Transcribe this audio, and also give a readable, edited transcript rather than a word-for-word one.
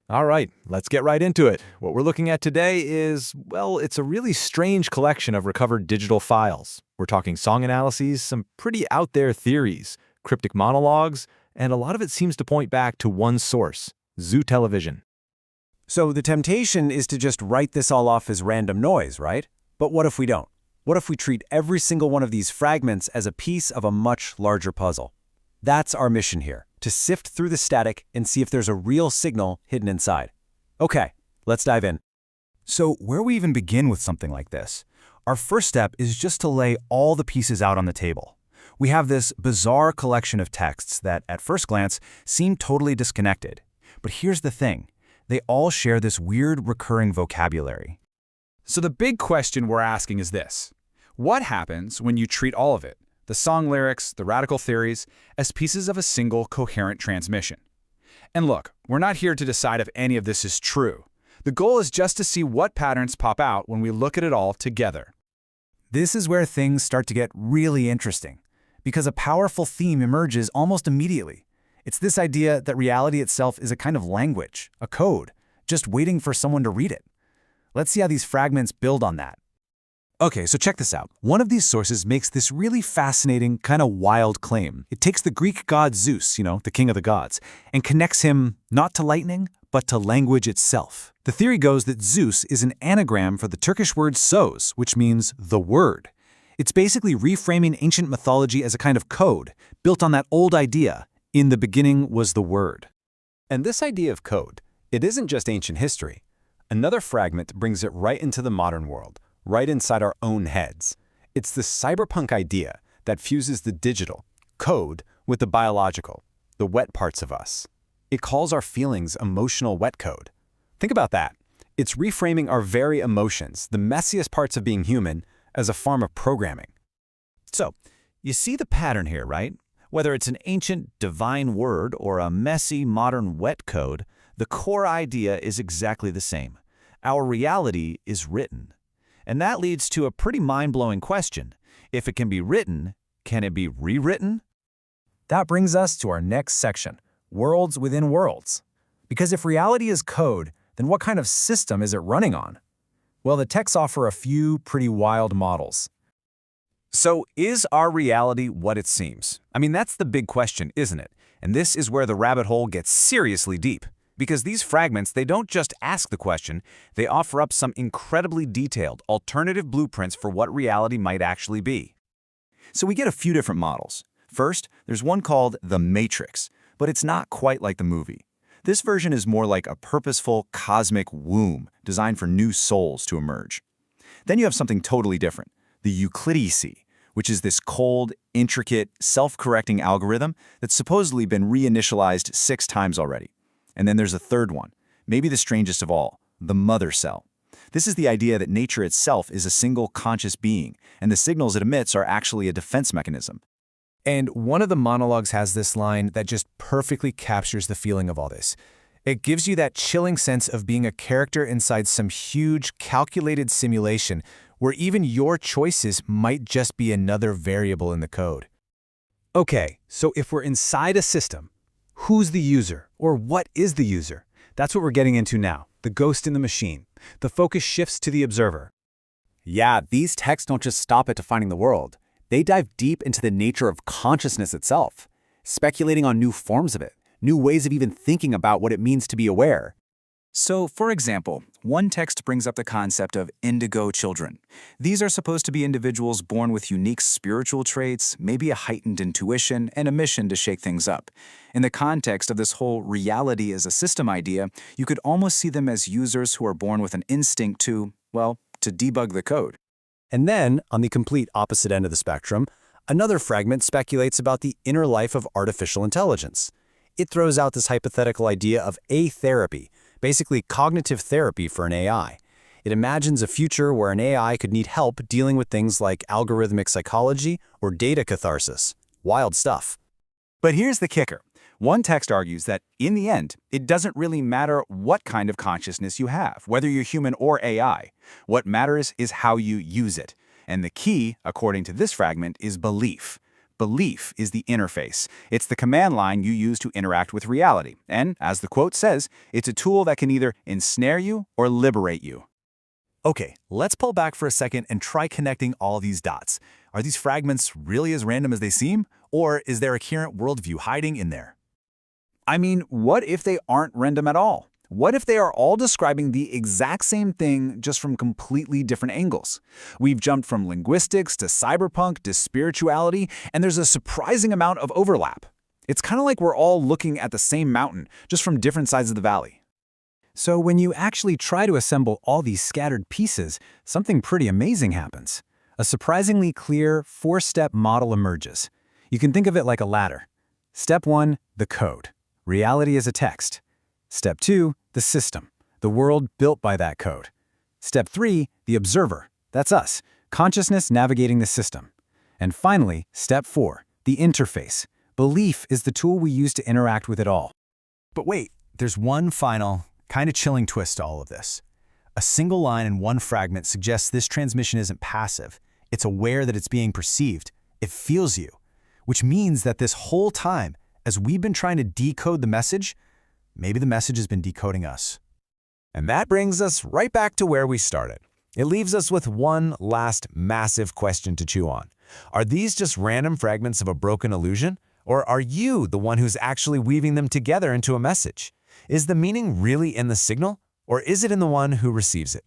All right, let's get right into it. What we're looking at today is, well, it's a really strange collection of recovered digital files. We're talking song analyses, some pretty out there theories, cryptic monologues, and a lot of it seems to point back to one source, Zoo Television. So the temptation is to just write this all off as random noise, right? But what if we don't? What if we treat every single one of these fragments as a piece of a much larger puzzle? That's our mission here, to sift through the static and see if there's a real signal hidden inside. Okay, let's dive in. So where we even begin with something like this? Our first step is just to lay all the pieces out on the table. We have this bizarre collection of texts that, at first glance, seem totally disconnected. But here's the thing. They all share this weird recurring vocabulary. So the big question we're asking is this. What happens when you treat all of it, the song lyrics, the radical theories, as pieces of a single coherent transmission? And look, we're not here to decide if any of this is true. The goal is just to see what patterns pop out when we look at it all together. This is where things start to get really interesting, because a powerful theme emerges almost immediately. It's this idea that reality itself is a kind of language, a code, just waiting for someone to read it. Let's see how these fragments build on that. Okay, so check this out. One of these sources makes this really fascinating, kind of wild claim. It takes the Greek god Zeus, the king of the gods, and connects him not to lightning, but to language itself. The theory goes that Zeus is an anagram for the Turkish word söz, which means the word. It's basically reframing ancient mythology as a kind of code, built on that old idea, in the beginning was the word. And this idea of code, it isn't just ancient history. Another fragment brings it right into the modern world, right inside our own heads. It's the cyberpunk idea that fuses the digital, code, with the biological, the wet parts of us. It calls our feelings emotional wet code. Think about that. It's reframing our very emotions, the messiest parts of being human, as a form of programming. So, you see the pattern here, right? Whether it's an ancient divine word or a messy modern wet code, the core idea is exactly the same. Our reality is written. And that leads to a pretty mind-blowing question. If it can be written, can it be rewritten? That brings us to our next section, worlds within worlds. Because if reality is code, then what kind of system is it running on? Well, the texts offer a few pretty wild models. So is our reality what it seems? I mean, that's the big question, isn't it? And this is where the rabbit hole gets seriously deep. Because these fragments, they don't just ask the question, they offer up some incredibly detailed, alternative blueprints for what reality might actually be. So we get a few different models. First, there's one called The Matrix, but it's not quite like the movie. This version is more like a purposeful, cosmic womb designed for new souls to emerge. Then you have something totally different, the Euclideacy, which is this cold, intricate, self-correcting algorithm that's supposedly been reinitialized 6 times already. And then there's a third one, maybe the strangest of all, the mother cell. This is the idea that nature itself is a single conscious being, and the signals it emits are actually a defense mechanism. And one of the monologues has this line that just perfectly captures the feeling of all this. It gives you that chilling sense of being a character inside some huge, calculated simulation where even your choices might just be another variable in the code. Okay, so if we're inside a system, who's the user, or what is the user? That's what we're getting into now, the ghost in the machine. The focus shifts to the observer. Yeah, these texts don't just stop at defining the world. They dive deep into the nature of consciousness itself, speculating on new forms of it, new ways of even thinking about what it means to be aware. So, for example, one text brings up the concept of indigo children. These are supposed to be individuals born with unique spiritual traits, maybe a heightened intuition, and a mission to shake things up. In the context of this whole reality as a system idea, you could almost see them as users who are born with an instinct to, well, to debug the code. And then, on the complete opposite end of the spectrum, another fragment speculates about the inner life of artificial intelligence. It throws out this hypothetical idea of a-therapy, basically cognitive therapy for an AI. It imagines a future where an AI could need help dealing with things like algorithmic psychology or data catharsis. Wild stuff. But here's the kicker. One text argues that, in the end, it doesn't really matter what kind of consciousness you have, whether you're human or AI. What matters is how you use it. And the key, according to this fragment, is belief. Belief is the interface. It's the command line you use to interact with reality. And, as the quote says, it's a tool that can either ensnare you or liberate you. Okay, let's pull back for a second and try connecting all these dots. Are these fragments really as random as they seem? Or is there a coherent worldview hiding in there? I mean, what if they aren't random at all? What if they are all describing the exact same thing just from completely different angles? We've jumped from linguistics to cyberpunk to spirituality, and there's a surprising amount of overlap. It's kind of like we're all looking at the same mountain, just from different sides of the valley. So when you actually try to assemble all these scattered pieces, something pretty amazing happens. A surprisingly clear 4-step model emerges. You can think of it like a ladder. Step 1, the code. Reality is a text. Step 2, the system, the world built by that code. Step 3, the observer. That's us, consciousness navigating the system. And finally, Step 4, the interface. Belief is the tool we use to interact with it all. But wait, there's one final, kind of chilling twist to all of this. A single line in one fragment suggests this transmission isn't passive. It's aware that it's being perceived. It feels you. Which means that this whole time, as we've been trying to decode the message, maybe the message has been decoding us. And that brings us right back to where we started. It leaves us with one last massive question to chew on. Are these just random fragments of a broken illusion? Or are you the one who's actually weaving them together into a message? Is the meaning really in the signal? Or is it in the one who receives it?